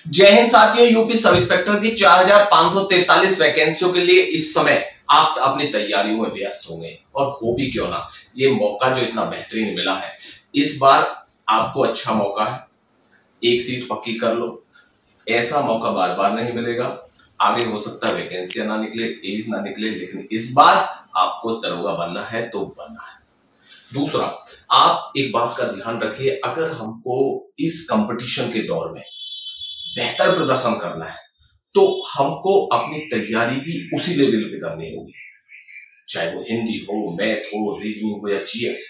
जय हिंद साथियों, UP sub inspector की 4543 वैकेंसियों के लिए इस समय आप अपनी तैयारियों में व्यस्त होंगे। और हो भी क्यों ना, ये मौका जो इतना बेहतरीन मिला है, इस बार आपको अच्छा मौका है। एक सीट पक्की कर लो, ऐसा मौका बार बार नहीं मिलेगा। आगे हो सकता है वैकेंसियां ना निकले, एज ना निकले, लेकिन इस बार आपको दरोगा बनना है तो बनना है। दूसरा, आप एक बात का ध्यान रखिए, अगर हमको इस कंपटीशन के दौर में बेहतर प्रदर्शन करना है तो हमको अपनी तैयारी भी उसी लेवल पे करनी होगी, चाहे वो हिंदी हो, मैथ हो, रीजनिंग हो या जीएस।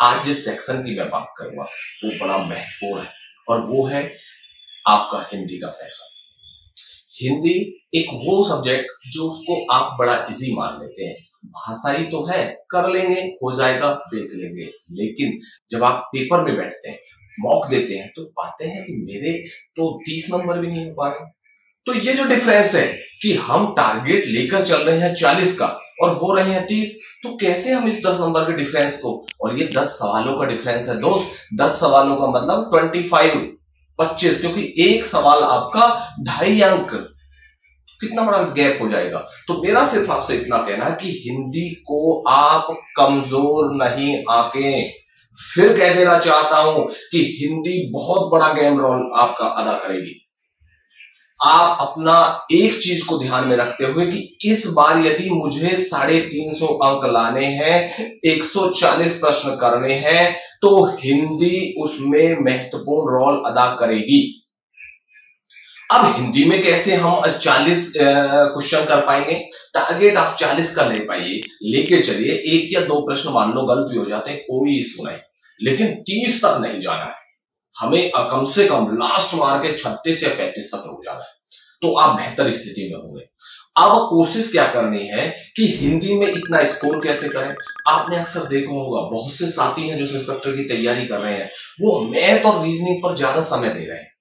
आज जिस सेक्शन की मैं बात करूंगा वो बड़ा महत्वपूर्ण है और वो है आपका हिंदी का सेक्शन। हिंदी एक वो सब्जेक्ट जो उसको आप बड़ा इजी मान लेते हैं, भाषा ही तो है, कर लेंगे, हो जाएगा, देख लेंगे। लेकिन जब आप पेपर में बैठते हैं, मॉक देते हैं, तो पाते हैं कि मेरे तो 30 नंबर भी नहीं हो पा रहे। तो ये जो डिफरेंस है कि हम टारगेट लेकर चल रहे हैं 40 का और हो रहे हैं 30, तो कैसे हम इस 10 नंबर के डिफरेंस को, और ये 10 सवालों का डिफरेंस है दोस्त, 10 सवालों का मतलब 25, क्योंकि एक सवाल आपका 2.5 अंक, कितना बड़ा गैप हो जाएगा। तो मेरा सिर्फ आपसे इतना कहना है कि हिंदी को आप कमजोर नहीं आंकें। फिर कह देना चाहता हूं कि हिंदी बहुत बड़ा गेम रोल आपका अदा करेगी। आप अपना एक चीज को ध्यान में रखते हुए कि इस बार यदि मुझे 350 अंक लाने हैं, 140 प्रश्न करने हैं, तो हिंदी उसमें महत्वपूर्ण रोल अदा करेगी। अब हिंदी में कैसे हम 40 क्वेश्चन कर पाएंगे? टारगेट आप 40 का ले पाइए, लेके चलिए। 1 या 2 प्रश्न मान लो गलत भी हो जाते हैं, कोई इशू नहीं, लेकिन 30 तक नहीं जाना है। हमें कम से कम लास्ट मार के 36 या 35 तक रुक जाना है, तो आप बेहतर स्थिति में होंगे। अब कोशिश क्या करनी है कि हिंदी में इतना स्कोर कैसे करें। आपने अक्सर देखा होगा, बहुत से साथी हैं जो इंस्पेक्टर की तैयारी कर रहे हैं, वो मैथ और रीजनिंग पर ज्यादा समय दे रहे हैं।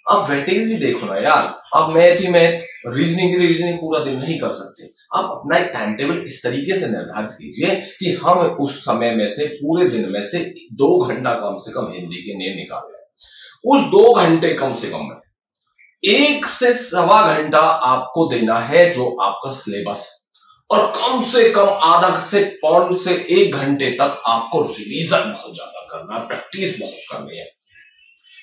आप वेटेज भी देखो ना यार, आप मैथ ही मैथ, रीजनिंग पूरा दिन नहीं कर सकते। आप अपना एक टाइम टेबल इस तरीके से निर्धारित कीजिए कि हम उस समय में से, पूरे दिन में से 2 घंटा कम से कम हिंदी के लिए निकाल लें। उस 2 घंटे कम से कम में 1 से सवा घंटा आपको देना है जो आपका सिलेबस, और कम से कम आधा से पौन से 1 घंटे तक आपको रिवीजन बहुत ज्यादा करना है, प्रैक्टिस बहुत करनी है।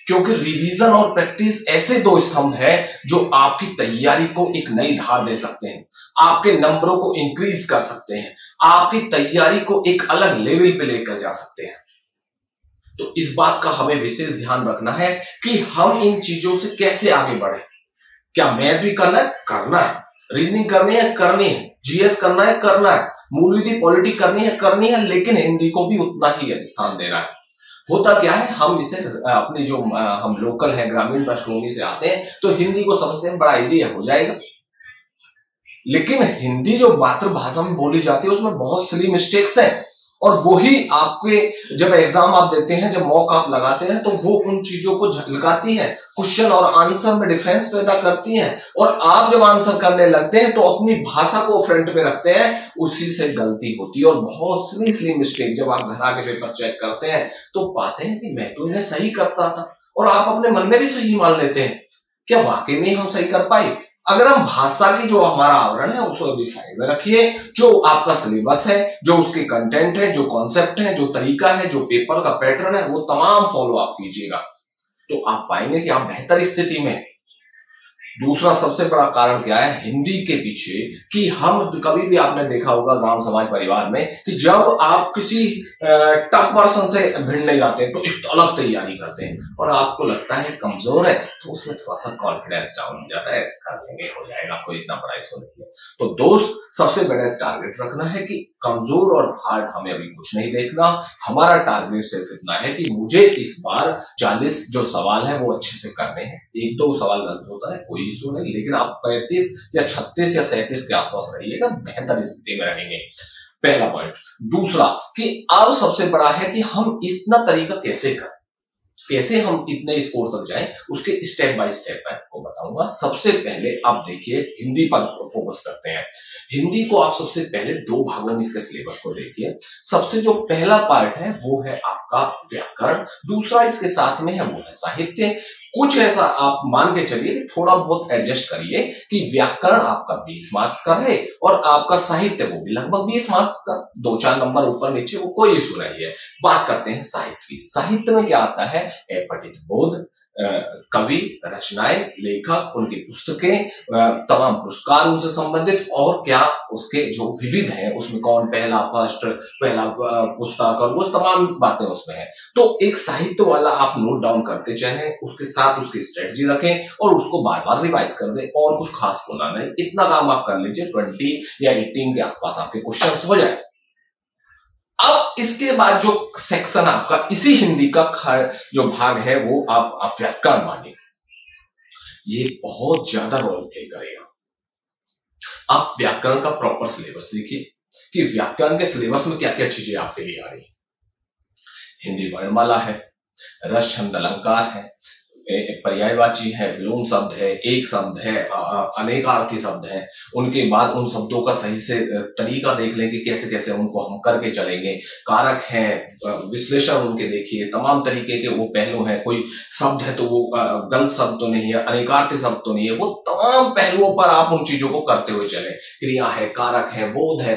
क्योंकि रिवीजन और प्रैक्टिस ऐसे 2 स्तंभ है जो आपकी तैयारी को एक नई धार दे सकते हैं, आपके नंबरों को इंक्रीज कर सकते हैं, आपकी तैयारी को एक अलग लेवल पे लेकर जा सकते हैं। तो इस बात का हमें विशेष ध्यान रखना है कि हम इन चीजों से कैसे आगे बढ़े। क्या मैथ भी करना है? करना है। रीजनिंग करनी है? करनी है। जीएस करना है? करना है। मूल विधि पॉलिटी करनी है? करनी है। लेकिन हिंदी को भी उतना ही स्थान देना है। होता क्या है, हम इसे अपने जो हम लोकल है, ग्रामीण पृष्ठभूमि से आते हैं, तो हिंदी को समझने में बड़ा इजी हो जाएगा। लेकिन हिंदी जो मातृभाषा में बोली जाती है उसमें बहुत सिली मिस्टेक्स हैं, और वही आपके जब एग्जाम आप देते हैं, जब मॉक आप लगाते हैं, तो वो उन चीजों को झलकाती है, क्वेश्चन और आंसर में डिफरेंस पैदा करती हैं। और आप जब आंसर करने लगते हैं तो अपनी भाषा को फ्रंट पे रखते हैं, उसी से गलती होती है। और बहुत सिली मिस्टेक जब आप घर आके पेपर चेक करते हैं तो पाते हैं कि मैं तो इन्हें सही करता था, और आप अपने मन में भी सही मान लेते हैं। क्या वाकई में हम सही कर पाए? अगर हम भाषा की जो हमारा आवरण है उसको अभी साइड में रखिए, जो आपका सिलेबस है, जो उसके कंटेंट है, जो कॉन्सेप्ट है, जो तरीका है, जो पेपर का पैटर्न है, वो तमाम फॉलो आप कीजिएगा, तो आप पाएंगे कि आप बेहतर स्थिति में। दूसरा सबसे बड़ा कारण क्या है हिंदी के पीछे, कि हम कभी भी आपने देखा होगा गांव समाज परिवार में कि जब आप किसी टफ पर्सन से भिड़ने जाते हैं तो एक अलग तैयारी करते हैं, और आपको लगता है कमजोर है तो उसमें थोड़ा सा कॉन्फिडेंस डाउन हो जाता है, कर लेंगे, हो जाएगा, कोई इतना बड़ा इशू नहीं है। तो दोस्त, सबसे बड़ा टारगेट रखना है कि कमजोर और हार्ड हमें अभी कुछ नहीं देखना। हमारा टारगेट सिर्फ इतना है कि मुझे इस बार 40 जो सवाल है वो अच्छे से करने हैं। 1-2 सवाल गलत होता है, कोई इशू नहीं, लेकिन आप 35 या 36 या 37 के आसपास रहिएगा, बेहतर स्थिति में रहेंगे। पहला पॉइंट। दूसरा कि अब सबसे बड़ा है कि हम इतना तरीका कैसे करें, कैसे हम इतने स्कोर तक जाएं, उसके स्टेप बाय स्टेप मैं आपको बताऊं। बताऊंगा। सबसे पहले आप देखिए हिंदी पर फोकस करते हैं। हिंदी को आप सबसे पहले दो भागों में इसके सिलेबस को देखिए। सबसे जो पहला पार्ट है वो है आपका व्याकरण, दूसरा इसके साथ में है वो है साहित्य। कुछ ऐसा आप मान के चलिए कि थोड़ा बहुत एडजस्ट करिए कि व्याकरण आपका 20 मार्क्स का है और आपका साहित्य वो भी लगभग 20 मार्क्स का, 2-4 नंबर ऊपर नीचे वो कोई इशू नहीं है। बात करते हैं साहित्य की। साहित्य में क्या आता है? अपठित बोध, कवि, रचनाएं, लेखक, उनकी पुस्तकें, तमाम पुरस्कार उनसे संबंधित, और क्या उसके जो विविध हैं उसमें कौन पहला फर्स्ट, पहला पुस्तक, और वो तमाम बातें उसमें है। तो एक साहित्य वाला आप नोट डाउन करते चलें, उसके साथ उसकी स्ट्रेटजी रखें और उसको बार बार रिवाइज कर दें, और कुछ खास होना नहीं। इतना काम आप कर लीजिए, 20 या 18 के आसपास आपके क्वेश्चन हो जाए। अब इसके बाद जो सेक्शन आपका इसी हिंदी का जो भाग है वो आप व्याकरण मानिए, ये बहुत ज्यादा रोल प्ले करेगा। आप व्याकरण का प्रॉपर सिलेबस देखिए कि व्याकरण के सिलेबस में क्या क्या चीजें आपके लिए आ रही है। हिंदी वर्णमाला है, रस छंद अलंकार है, पर्यायवाची है, विलोम शब्द है, एक शब्द है, अनेकार्थी शब्द है। उनके बाद उन शब्दों का सही से तरीका देख लें कि कैसे कैसे उनको हम करके चलेंगे। कारक है, विश्लेषण उनके देखिए, तमाम तरीके के वो पहलू हैं। कोई शब्द है तो वो गलत शब्द तो नहीं है, अनेकार्थी शब्द तो नहीं है, वो तमाम पहलुओं पर आप उन चीजों को करते हुए चले। क्रिया है, कारक है, बोध है,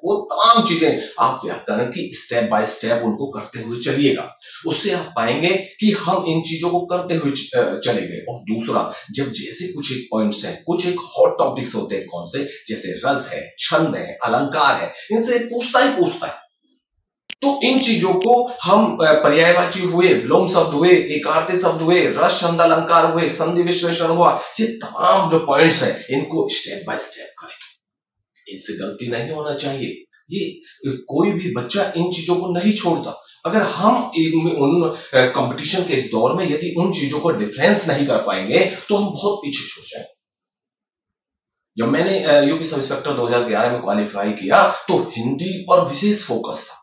वो तमाम चीजें आप व्याकरण की स्टेप बाय स्टेप उनको करते हुए चलिएगा। उससे आप पाएंगे कि हम इन चीजों को करते हुए चले गए। और दूसरा, जब जैसे कुछ एक पॉइंट्स हैं, कुछ एक हॉट टॉपिक्स होते हैं, कौन से, जैसे रस है, छंद है, अलंकार है, इनसे पूछता है। तो इन चीजों को हम पर्यायवाची हुए, विलोम शब्द हुए, एकार्थी शब्द हुए, रस छंद अलंकार हुए, संधि विश्लेषण हुआ, ये तमाम जो पॉइंट्स हैं इनको स्टेप बाय स्टेप करें। इनसे गलती नहीं होना चाहिए। ये कोई भी बच्चा इन चीजों को नहीं छोड़ता। अगर हम उन कंपटीशन के इस दौर में यदि उन चीजों को डिफरेंस नहीं कर पाएंगे तो हम बहुत पीछे छूट जाएंगे। जब मैंने यूपी सब इंस्पेक्टर 2011 में क्वालिफाई किया तो हिंदी पर विशेष फोकस था,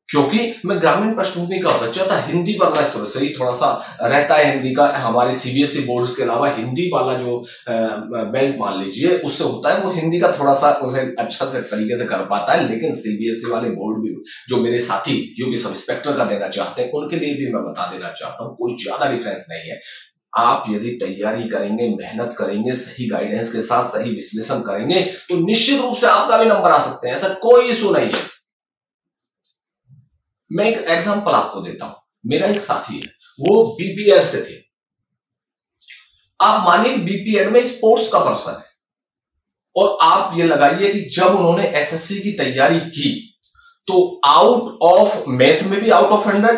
क्योंकि मैं ग्रामीण पृष्ठभूमि का बच्चा था। हिंदी पर मैं शुरू से ही थोड़ा सा रहता है हिंदी का। हमारे सीबीएसई बोर्ड्स के अलावा हिंदी वाला जो बैंक मान लीजिए उससे होता है, वो हिंदी का थोड़ा सा उसे अच्छा से तरीके से कर पाता है। लेकिन सीबीएसई वाले बोर्ड भी जो मेरे साथी यूपी सब इंस्पेक्टर का देना चाहते हैं उनके लिए भी मैं बता देना चाहता हूँ, कोई ज्यादा डिफरेंस नहीं है। आप यदि तैयारी करेंगे, मेहनत करेंगे, सही गाइडेंस के साथ सही विश्लेषण करेंगे तो निश्चित रूप से आपका भी नंबर आ सकते हैं, ऐसा कोई इशू नहीं है। मैं एक एग्जांपल आपको देता हूं। मेरा एक साथी है, वो बीपीएड से थे। आप मानिए बीपीएड में स्पोर्ट्स का पर्सन है और आप ये लगाइए कि जब उन्होंने एसएससी की तैयारी की तो आउट ऑफ मैथ में भी आउट ऑफ 100,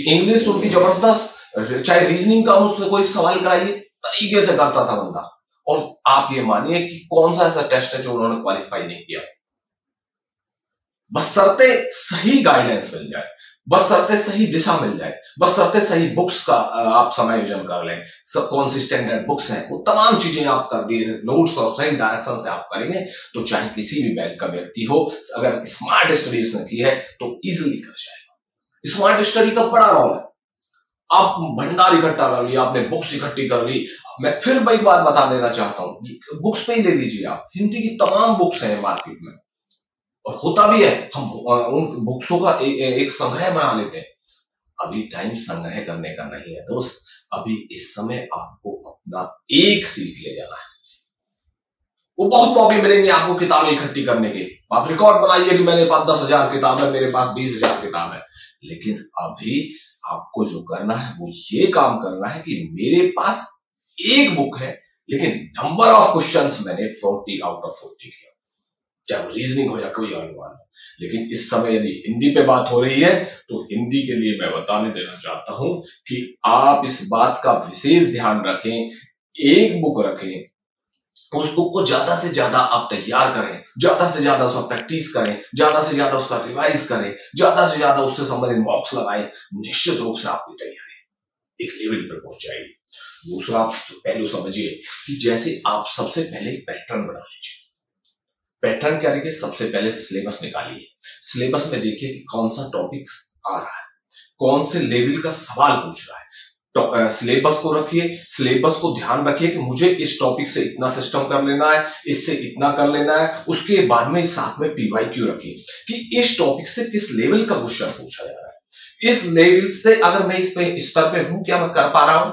इंग्लिश उनकी जबरदस्त, चाहे रीजनिंग का उससे कोई सवाल कराइए तरीके से करता था बंदा। और आप ये मानिए कि कौन सा ऐसा टेस्ट है जो उन्होंने क्वालिफाई नहीं किया। बशर्ते सही गाइडेंस मिल जाए, बशर्ते सही दिशा मिल जाए, बशर्ते सही बुक्स का आप समायोजन कर लें, सब कौन सी स्टैंडर्ड बुक्स हैं, वो तमाम चीजें आप कर दिए, नोट्स और सही डायरेक्शन से आप करेंगे तो चाहे किसी भी बैंक का व्यक्ति हो, अगर स्मार्ट स्टडी उसने की है तो इजिली कर जाएगा। स्मार्ट स्टडी का बड़ा रोल है। आप भंडार इकट्ठा कर लिया, आपने बुक्स इकट्ठी कर ली। मैं फिर वही बात बता देना चाहता हूं, बुक्स पे ही ले लीजिए आप, हिंदी की तमाम बुक्स हैं मार्केट में और होता भी है। हम उन बुक्सों का एक संग्रह बना लेते हैं। अभी टाइम संग्रह करने का नहीं है दोस्त, अभी इस समय आपको अपना एक सीट ले जाना है। वो बहुत मौके मिलेंगे आपको किताबें इकट्ठी करने के, आप रिकॉर्ड बनाइए कि मेरे पास 10,000 किताब है, मेरे पास 20,000 किताब है। लेकिन अभी आपको जो करना है वो ये काम करना है कि मेरे पास एक बुक है लेकिन नंबर ऑफ क्वेश्चंस मैंने 40 आउट ऑफ 40 किया, चाहे वो रीजनिंग हो या कोई और मान। लेकिन इस समय यदि हिंदी पे बात हो रही है तो हिंदी के लिए मैं बताने देना चाहता हूं कि आप इस बात का विशेष ध्यान रखें, एक बुक रखें, उस बुक को ज्यादा से ज्यादा आप तैयार करें, ज्यादा से ज्यादा उसका प्रैक्टिस करें, ज्यादा से ज्यादा उसका रिवाइज करें, ज्यादा से ज्यादा उससे संबंधित मॉक्स लगाएं। निश्चित रूप से आपकी तैयारी एक लेवल पर पहुंच जाएगी। दूसरा पहलू समझिए कि जैसे आप सबसे पहले एक पैटर्न बना लीजिए। पैटर्न क्या देखिए, सबसे पहले सिलेबस निकालिए। सिलेबस में देखिए कि कौन सा टॉपिक आ रहा है, कौन से लेवल का सवाल पूछ रहा है। सिलेबस को रखिए, सिलेबस को ध्यान रखिए कि मुझे इस टॉपिक से इतना सिस्टम कर लेना है, इससे इतना कर लेना है। उसके बाद में साथ में पीवाईक्यू रखिए कि इस टॉपिक से किस लेवल का क्वेश्चन पूछा जा रहा है, इस लेवल से अगर मैं इस स्तर पे हूं, क्या मैं कर पा रहा हूं।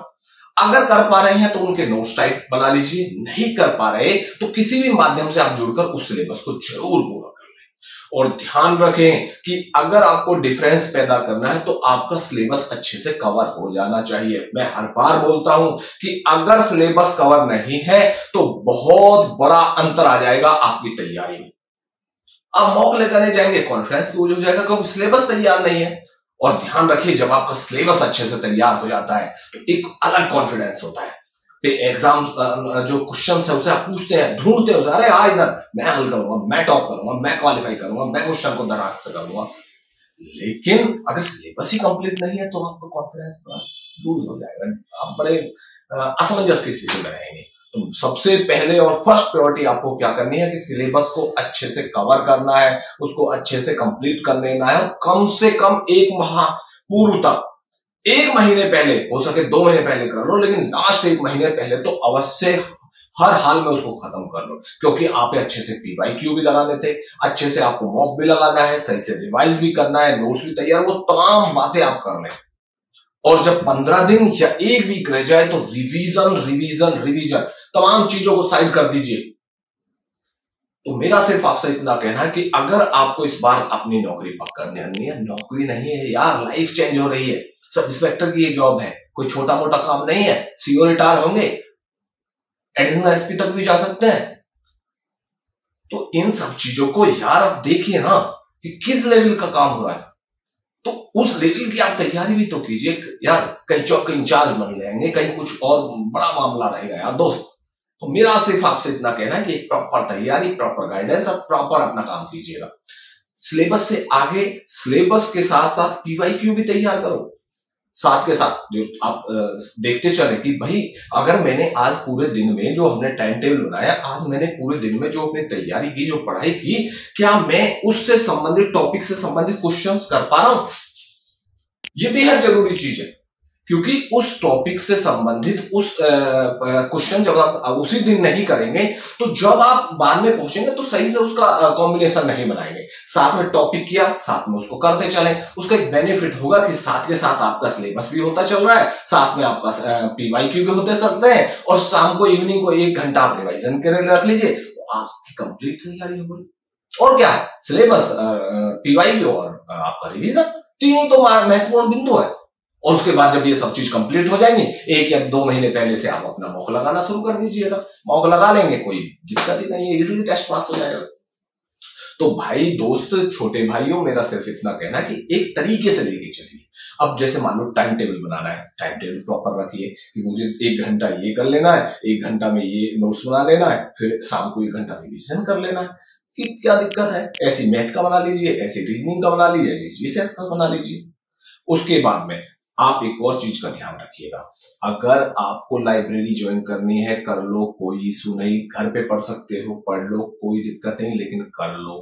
अगर कर पा रहे हैं तो उनके नोट्स टाइप बना लीजिए, नहीं कर पा रहे तो किसी भी माध्यम से आप जुड़कर उस सिलेबस को जरूर पूरा कर लें। और ध्यान रखें कि अगर आपको डिफरेंस पैदा करना है तो आपका सिलेबस अच्छे से कवर हो जाना चाहिए। मैं हर बार बोलता हूं कि अगर सिलेबस कवर नहीं है तो बहुत बड़ा अंतर आ जाएगा आपकी तैयारी में। आप मॉक लेकर जाएंगे, कॉन्फिडेंस लूज हो जाएगा क्योंकि सिलेबस तैयार नहीं है। और ध्यान रखिए, जब आपका सिलेबस अच्छे से तैयार हो जाता है तो एक अलग कॉन्फिडेंस होता है। एग्जाम जो क्वेश्चन है उसे आप पूछते हैं, ढूंढते हो, अरे हाँ इधर मैं हल करूंगा, मैं टॉप करूंगा, मैं क्वालिफाई करूंगा, मैं क्वेश्चन को धड़ाक से करूंगा। लेकिन अगर सिलेबस ही कंप्लीट नहीं है तो आपका कॉन्फिडेंस लूज हो जाएगा, आप बड़े असमंजस की स्थिति में रहेंगे। तो सबसे पहले और फर्स्ट प्रायोरिटी आपको क्या करनी है कि सिलेबस को अच्छे से कवर करना है, उसको अच्छे से कंप्लीट कर लेना है। कम से कम 1 माह पूर्व तक, 1 महीने पहले, हो सके 2 महीने पहले कर लो, लेकिन लास्ट 1 महीने पहले तो अवश्य हर हाल में उसको खत्म कर लो। क्योंकि आप अच्छे से पीवाईक्यू भी लगाने थे, अच्छे से आपको मॉक भी लगाना है, सही से रिवाइज भी करना है, नोट्स भी तैयार, वो तमाम बातें आप कर लें। और जब 15 दिन या 1 वीक रह जाए तो रिवीजन रिवीजन रिवीजन, तमाम चीजों को साइड कर दीजिए। तो मेरा सिर्फ आपसे इतना कहना है कि अगर आपको इस बार अपनी नौकरी पकड़नी है, नौकरी नहीं है यार, लाइफ चेंज हो रही है, सब इंस्पेक्टर की ये जॉब है, कोई छोटा मोटा काम नहीं है, सीओ रिटायर होंगे, एडिशनल एसपी तक भी जा सकते हैं। तो इन सब चीजों को यार आप देखिए ना कि किस लेवल का काम हो रहा है, तो उस लेवल की आप तैयारी भी तो कीजिए यार। कहीं चौक इंचार्ज बन जाएंगे, कहीं कुछ और बड़ा मामला रहेगा यार दोस्त। तो मेरा सिर्फ आपसे इतना कहना है कि एक प्रॉपर तैयारी, प्रॉपर गाइडेंस और प्रॉपर अपना काम कीजिएगा। सिलेबस से आगे, सिलेबस के साथ साथ पीवाईक्यू भी तैयार करो। साथ के साथ जो आप देखते चले कि भाई अगर मैंने आज पूरे दिन में जो हमने टाइम टेबल बनाया, आज मैंने पूरे दिन में जो अपनी तैयारी की, जो पढ़ाई की, क्या मैं उससे संबंधित टॉपिक से संबंधित क्वेश्चंस कर पा रहा हूं। ये बेहद जरूरी चीज है, क्योंकि उस टॉपिक से संबंधित उस क्वेश्चन जब आप उसी दिन नहीं करेंगे तो जब आप बाद में पहुंचेंगे तो सही से उसका कॉम्बिनेशन नहीं बनाएंगे। साथ में टॉपिक किया, साथ में उसको करते चले, उसका एक बेनिफिट होगा कि साथ के साथ आपका सिलेबस भी होता चल रहा है, साथ में आपका पीवाईक्यू भी होते सकते हैं, और शाम को इवनिंग को 1 घंटा आप रिवाइजन के लिए रख लीजिए, तो आपकी कंप्लीट तैयारी हो गई। और क्या है, सिलेबस, पीवाईक्यू और आपका रिविजन, 3 ही तो महत्वपूर्ण बिंदु है। और उसके बाद जब ये सब चीज कंप्लीट हो जाएंगी, 1 या 2 महीने पहले से आप अपना मॉक लगाना शुरू कर दीजिएगा। मॉक लगा लेंगे, कोई दिक्कत ही नहीं है, इजीली टेस्ट पास हो जाएगा। तो भाई दोस्त, छोटे भाइयों, मेरा सिर्फ इतना कहना है कि एक तरीके से लेके चलिए। अब जैसे मान लो टाइम टेबल बनाना है, टाइम टेबल प्रॉपर रखिए कि मुझे 1 घंटा ये कर लेना है, 1 घंटा में ये नोट्स बना लेना है, फिर शाम को 1 घंटा रिविजन कर लेना है। कि क्या दिक्कत है, ऐसी मैथ का बना लीजिए, ऐसी रीजनिंग का बना लीजिए, ऐसी जीएस का बना लीजिए। उसके बाद में आप एक और चीज का ध्यान रखिएगा, अगर आपको लाइब्रेरी ज्वाइन करनी है कर लो, कोई इशू नहीं, घर पे पढ़ सकते हो पढ़ लो, कोई दिक्कत नहीं, लेकिन कर लो।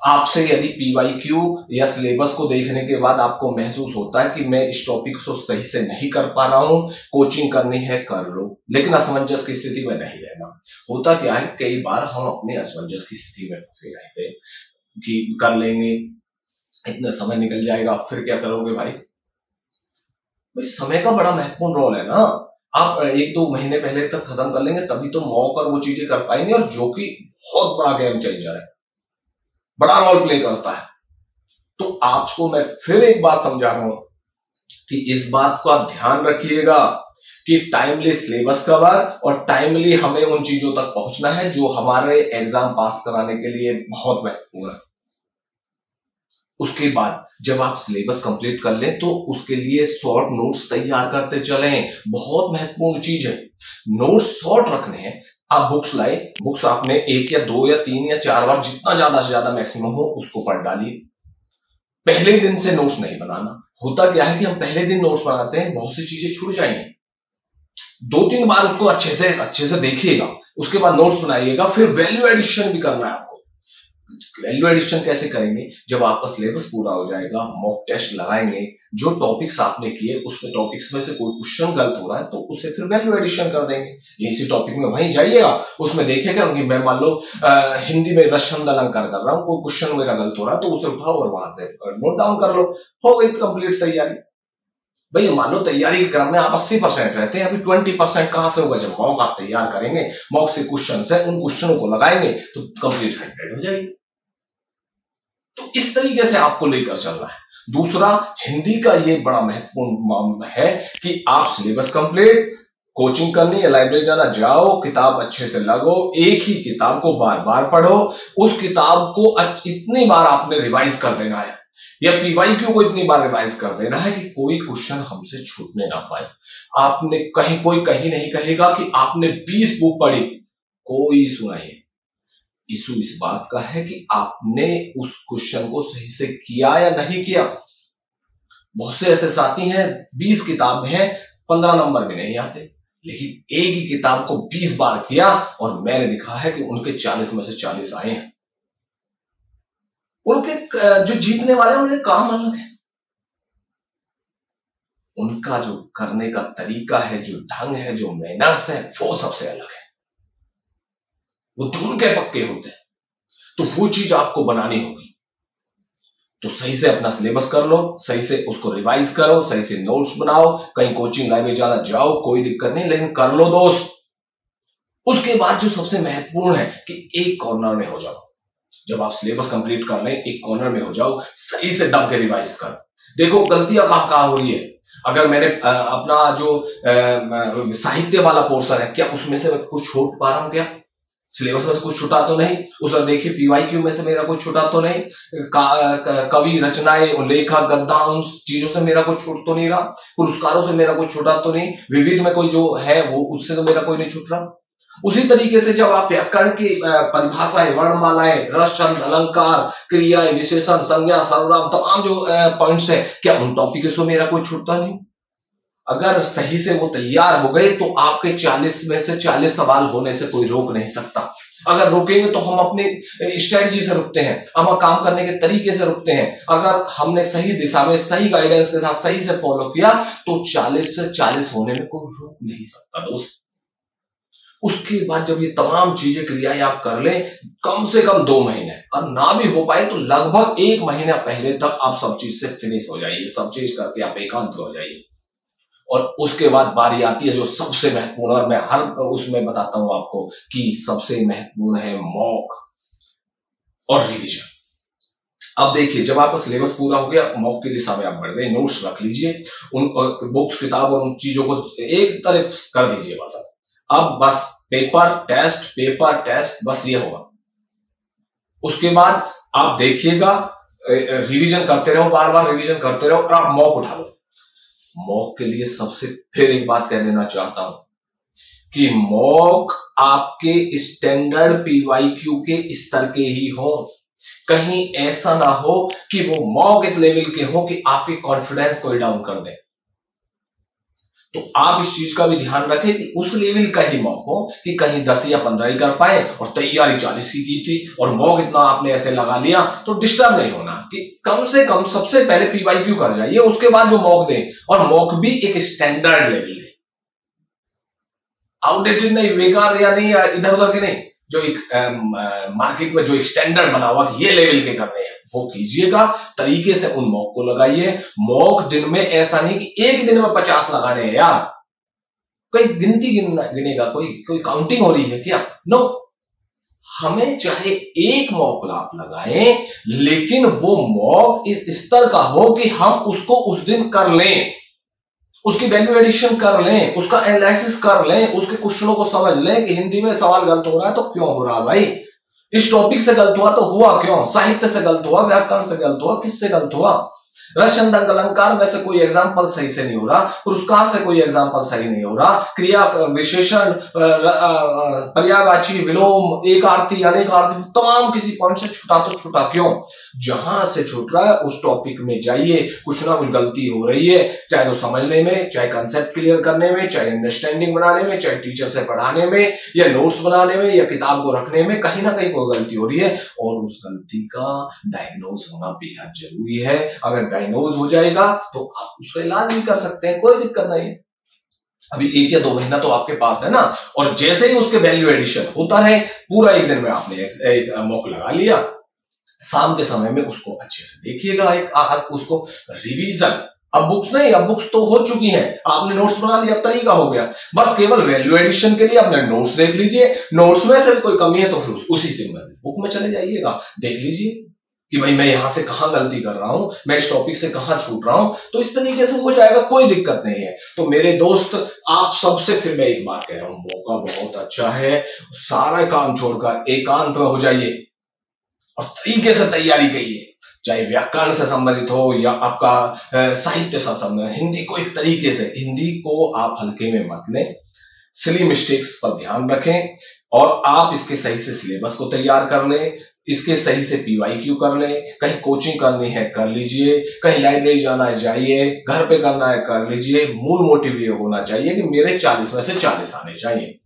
आपसे यदि पीवाईक्यू या सिलेबस को देखने के बाद आपको महसूस होता है कि मैं इस टॉपिक को सही से नहीं कर पा रहा हूं, कोचिंग करनी है कर लो, लेकिन असमंजस की स्थिति में नहीं रहना। होता क्या है, कई बार हम अपने असमंजस की स्थिति में फंसे रहते हैं कि कर लेंगे, इतना समय निकल जाएगा, फिर क्या करोगे भाई। समय का बड़ा महत्वपूर्ण रोल है ना। आप 1-2 महीने पहले तक खत्म कर लेंगे तभी तो मॉक और वो चीजें कर पाएंगे, और जो कि बहुत बड़ा गेम चेंजर है, बड़ा रोल प्ले करता है। तो आपको मैं फिर एक बात समझा रहा हूं कि इस बात का ध्यान रखिएगा कि टाइमली सिलेबस कवर और टाइमली हमें उन चीजों तक पहुंचना है जो हमारे एग्जाम पास कराने के लिए बहुत महत्वपूर्ण है। उसके बाद जब आप सिलेबस कंप्लीट कर लें तो उसके लिए शॉर्ट नोट्स तैयार करते चलें, बहुत महत्वपूर्ण चीज है। नोट्स शॉर्ट रखने हैं। आप बुक्स लाए, बुक्स आपने 1 या 2 या 3 या 4 बार, जितना ज्यादा से ज्यादा मैक्सिमम हो उसको पढ़ डालिए। पहले दिन से नोट्स नहीं बनाना। होता क्या है कि हम पहले दिन नोट्स बनाते हैं, बहुत सी चीजें छूट जाएंगी। 2-3 बार उसको अच्छे से देखिएगा, उसके बाद नोट्स बनाइएगा, फिर वैल्यू एडिशन भी करना है आपको। वैल्यू एडिशन कैसे करेंगे? जब आपका सिलेबस पूरा हो जाएगा, मॉक टेस्ट लगाएंगे, जो टॉपिक्स आपने किए उसमें टॉपिक्स में से कोई क्वेश्चन गलत हो रहा है तो उसे फिर वैल्यू एडिशन कर देंगे। इसी टॉपिक में वहीं जाइएगा, उसमें देखिएगा कि मैं मान लो हिंदी में रसछंद अलंकार कर रहा हूँ, कोई क्वेश्चन मेरा गलत हो रहा है तो उसे उठाओ और वहां से नोट डाउन कर लो, हो गई कंप्लीट तैयारी। भाई मान लो तैयारी के क्रम में आप 80% रहते हैं, अभी 20% कहां से होगा? जब मॉक आप तैयार करेंगे, मॉक से क्वेश्चन है, उन क्वेश्चनों को लगाएंगे तो कंप्लीट 100 हो जाएगी। तो इस तरीके से आपको लेकर चलना है। दूसरा, हिंदी का ये बड़ा महत्वपूर्ण है कि आप सिलेबस कंप्लीट, कोचिंग करनी है, लाइब्रेरी जाना, जाओ, किताब अच्छे से लगो, एक ही किताब को बार बार पढ़ो, उस किताब को इतनी बार आपने रिवाइज कर देना है या पीवाईक्यू को इतनी बार रिवाइज कर देना है कि कोई क्वेश्चन हमसे छूटने ना पाए। आपने कोई कहीं नहीं कहेगा कि आपने 20 बुक पढ़ी, कोई इशू नहीं। इशू इस बात का है कि आपने उस क्वेश्चन को सही से किया या नहीं किया। बहुत से ऐसे साथी हैं 20 किताब हैं, 15 नंबर भी नहीं आते, लेकिन एक ही किताब को 20 बार किया और मैंने दिखा है कि उनके 40 में से 40 आए हैं। उनके जो जीतने वाले हैं उनके काम अलग है, उनका जो करने का तरीका है, जो ढंग है, जो मैनर्स है, वो सबसे अलग है। वो धुन के पक्के होते हैं, तो वो चीज आपको बनानी होगी। तो सही से अपना सिलेबस कर लो, सही से उसको रिवाइज करो, सही से नोट्स बनाओ, कहीं कोचिंग लाइब्रेरी जाना जाओ, कोई दिक्कत नहीं, लेकिन कर लो दोस्त। उसके बाद जो सबसे महत्वपूर्ण है कि एक कॉर्नर में हो जाओ। जब आप सिलेबस कंप्लीट कर लें, एक कॉर्नर में हो जाओ, सही से दब के रिवाइज करो। देखो गलतियां कहां हो रही है। अगर मैंने अपना जो साहित्य वाला पोर्शन है, क्या उसमें से मैं कुछ छोड़ पा रहा हूं? क्या सिलेबस में से कुछ छुटा तो नहीं? उसमें देखिए पीवाईक्यू में से मेरा कुछ छुटा तो नहीं? कवि रचनाएं, लेखक, गद्दा, उन चीजों से मेरा कुछ छूट तो नहीं रहा? पुरस्कारों से मेरा कुछ छुटा तो नहीं? विविध में कोई जो है वो उससे तो मेरा कोई नहीं छूट रहा। उसी तरीके से जब आप व्याकरण की परिभाषाएं, वर्णमालाएं, रस, छंद, अलंकार, क्रियाएं, विशेषण, संज्ञा, सर्वनाम, तमाम जो पॉइंट्स है, क्या उन टॉपिक से मेरा कोई छूटता नहीं? अगर सही से वो तैयार हो गए तो आपके 40 में से 40 सवाल होने से कोई रोक नहीं सकता। अगर रोकेंगे तो हम अपनी स्ट्रेटजी से रुकते हैं, हम काम करने के तरीके से रुकते हैं। अगर हमने सही दिशा में, सही गाइडेंस के साथ सही से फॉलो किया तो 40 से 40 होने में कोई रोक नहीं सकता दोस्त। उसके बाद जब ये तमाम चीजें, क्रियाएं आप कर लें, कम से कम 2 महीने, और ना भी हो पाए तो लगभग 1 महीना पहले तक आप सब चीज से फिनिश हो जाइए, सब चीज करके आप एकांत हो जाइए। और उसके बाद बारी आती है जो सबसे महत्वपूर्ण, और मैं हर उसमें बताता हूं आपको कि सबसे महत्वपूर्ण है मॉक और रिवीजन। अब देखिए, जब आपका सिलेबस पूरा हो गया, मॉक की दिशा में आप बढ़ गए, नोट्स रख लीजिए, उन बुक्स, किताब और उन चीजों को एक तरफ कर दीजिए बस। अब बस पेपर टेस्ट बस ये होगा। उसके बाद आप देखिएगा, रिवीजन करते रहो, बार बार रिवीजन करते रहो, और आप मॉक उठा लो। मॉक के लिए सबसे फिर एक बात कह देना चाहता हूं कि मॉक आपके स्टैंडर्ड पीवाईक्यू के स्तर के ही हो। कहीं ऐसा ना हो कि वो मॉक इस लेवल के हो कि आपके कॉन्फिडेंस को डाउन कर दे। तो आप इस चीज का भी ध्यान रखें कि उस लेवल का ही मॉक हो कि कहीं 10 या 15 ही कर पाए और तैयारी 40 की थी और मॉक इतना आपने ऐसे लगा लिया, तो डिस्टर्ब नहीं होना। कि कम से कम सबसे पहले पीवाईक्यू कर जाइए, उसके बाद जो मॉक दें, और मॉक भी एक स्टैंडर्ड लेवल है, आउटडेटेड नहीं, बेकार या नहीं, इधर उधर के नहीं, जो एक मार्केट में जो एक स्टैंडर्ड बना हुआ कि ये लेवल के करने हैं, वो कीजिएगा। तरीके से उन मॉक को लगाइए। मॉक दिन में ऐसा नहीं कि एक दिन में 50 लगाने हैं यार, कोई गिनती गिनेगा, कोई काउंटिंग हो रही है क्या? नो, हमें चाहे एक मॉक आप लगाएं, लेकिन वो मॉक इस स्तर का हो कि हम उसको उस दिन कर लें, उसकी वैल्यू एडिशन कर लें, उसका एनालिसिस कर लें, उसके क्वेश्चनों को समझ लें कि हिंदी में सवाल गलत हो रहा है तो क्यों हो रहा भाई, इस टॉपिक से गलत हुआ तो हुआ क्यों, साहित्य से गलत हुआ, व्याकरण से गलत हुआ, किससे गलत हुआ, रश्यन अलंकार में से कोई एग्जाम्पल सही से नहीं हो रहा, पुरस्कार से कोई एग्जाम्पल सही नहीं हो रहा, क्रिया विशेषण पर्यायवाची विलोम एकार्थी अनेकार्थी तमाम किसी पॉइंट से छुटा तो छुटा क्यों? जहां से छूट रहा है उस टॉपिक में जाइए, कुछ ना कुछ गलती हो रही है, चाहे तो समझने में, चाहे कंसेप्ट क्लियर करने में, चाहे अंडरस्टैंडिंग बनाने में, चाहे टीचर से पढ़ाने में या नोट्स बनाने में या किताब को रखने में, कहीं ना कहीं कोई गलती हो रही है और उस गलती का डायग्नोज होना बेहद जरूरी है। अगर डायग्नोज हो जाएगा तो आप उसका इलाज भी कर सकते हैं, कोई दिक्कत नहीं। अभी 1 या 2 महीना तो आपके पास है ना, और जैसे ही उसके वैल्यू एडिशन होता है, पूरा एक दिन में आपने एक मॉक लगा लिया, शाम के समय में उसको अच्छे से देखिएगा, उसको रिवीजन। अब बुक्स नहीं, अब बुक्स तो हो चुकी हैं, आपने नोट्स बना लिया, अब तरीका हो गया, बस केवल वैल्यू एडिशन के लिए अपने नोट्स देख लीजिए, नोट्स में से कोई कमी है तो फिर उसी से बुक में चले जाइएगा, देख लीजिए कि भाई मैं यहां से कहां गलती कर रहा हूं, मैं इस टॉपिक से कहां छूट रहा हूं, तो इस तरीके से हो जाएगा, कोई दिक्कत नहीं है। तो मेरे दोस्त, आप सबसे फिर मैं एक बात कह रहा हूं, मौका बहुत अच्छा है, सारा काम छोड़कर एकांत में हो जाइए और तरीके से तैयारी करिए, चाहे व्याकरण से संबंधित हो या आपका साहित्य से संबंधित। हिंदी को एक तरीके से, हिंदी को आप हल्के में मत लें, सिली मिस्टेक्स पर ध्यान रखें और आप इसके सही से सिलेबस को तैयार कर लें, इसके सही से PYQ कर लें, कहीं कोचिंग करनी है कर लीजिए, कहीं लाइब्रेरी जाना है जाइए, घर पे करना है कर लीजिए। मूल मोटिव ये होना चाहिए कि मेरे 40 में से 40 आने चाहिए,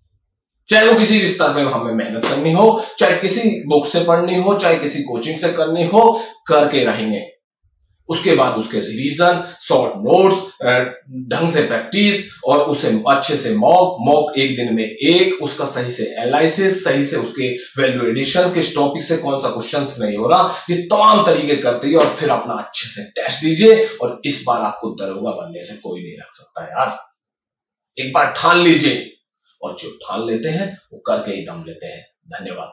चाहे वो किसी भी स्तर में हमें मेहनत करनी हो, चाहे किसी बुक से पढ़नी हो, चाहे किसी कोचिंग से करनी हो, करके रहेंगे। उसके बाद उसके रिवीजन, शॉर्ट नोट्स, ढंग से प्रैक्टिस और उसे अच्छे से मॉक एक दिन में एक, उसका सही से एनालिसिस, सही से उसके वैल्यू एडिशन, किस टॉपिक से कौन सा क्वेश्चन नहीं हो रहा, ये तमाम तरीके करते हैं और फिर अपना अच्छे से टेस्ट दीजिए। और इस बार आपको दरोगा बनने से कोई नहीं रख सकता यार, एक बार ठान लीजिए, और जो ठान लेते हैं वो करके ही दम लेते हैं। धन्यवाद।